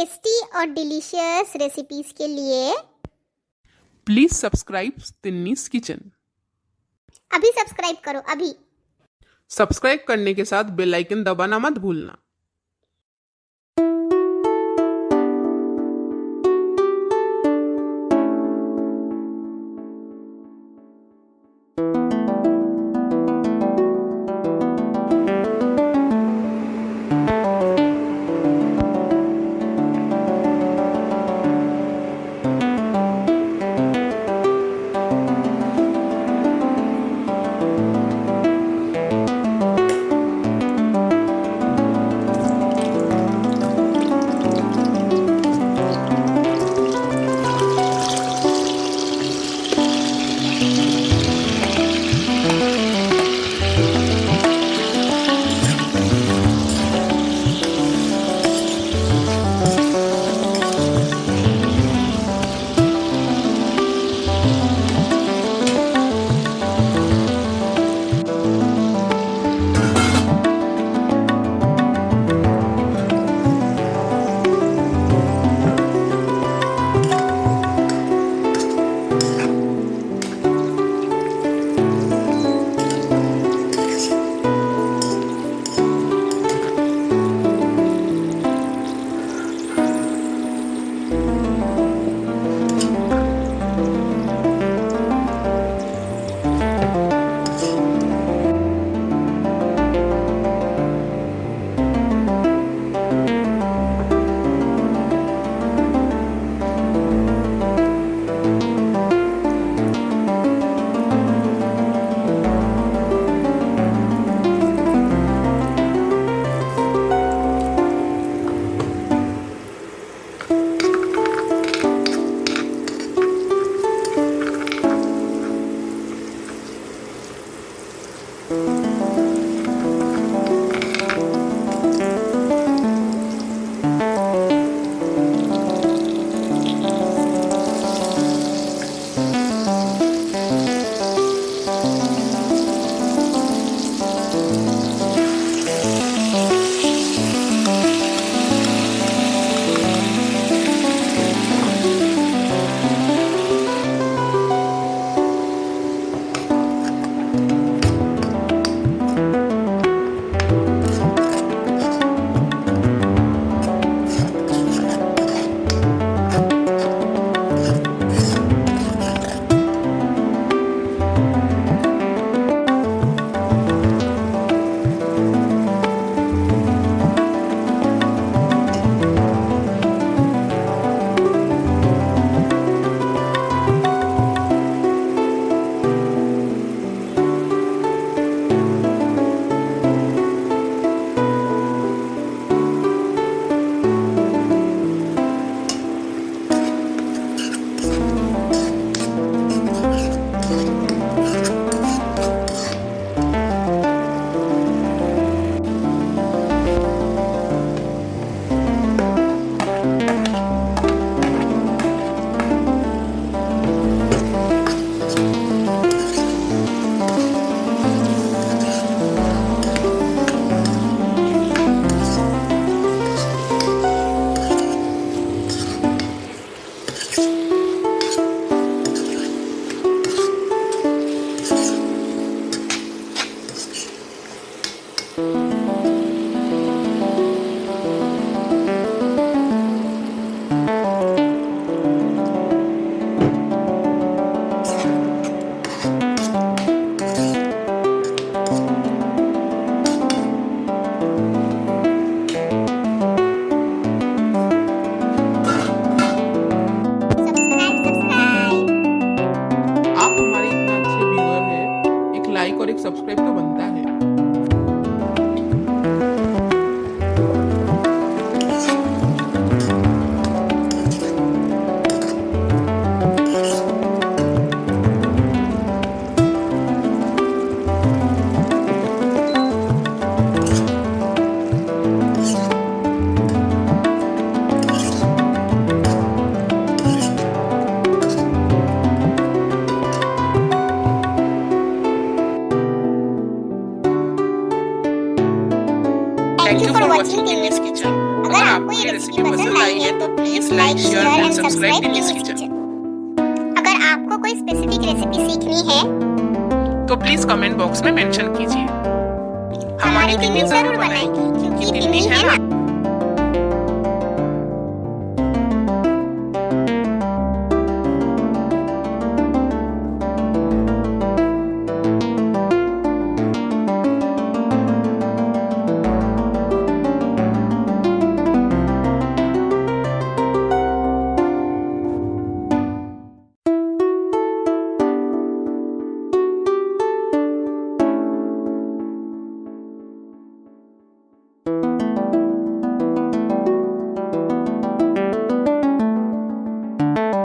Tasty और delicious recipes के लिए प्लीज सब्सक्राइब तिन्नीस किचन। अभी सब्सक्राइब करो अभी। सब्सक्राइब करने के साथ बेल आइकन दबाना मत भूलना। लाइक और एक सब्सक्राइब तो बनता है। Thank you for watching Tiny's Kitchen. अगर आपको ये रेसिपी पसंद आई है तो please like, share and subscribe Tiny's Kitchen. अगर आपको कोई स्पेसिफिक रेसिपी सीखनी है तो प्लीज कमेंट बॉक्स में मेंशन कीजिए। हमारी टिनी जरूर बनाएगी क्योंकि टिनी है ना।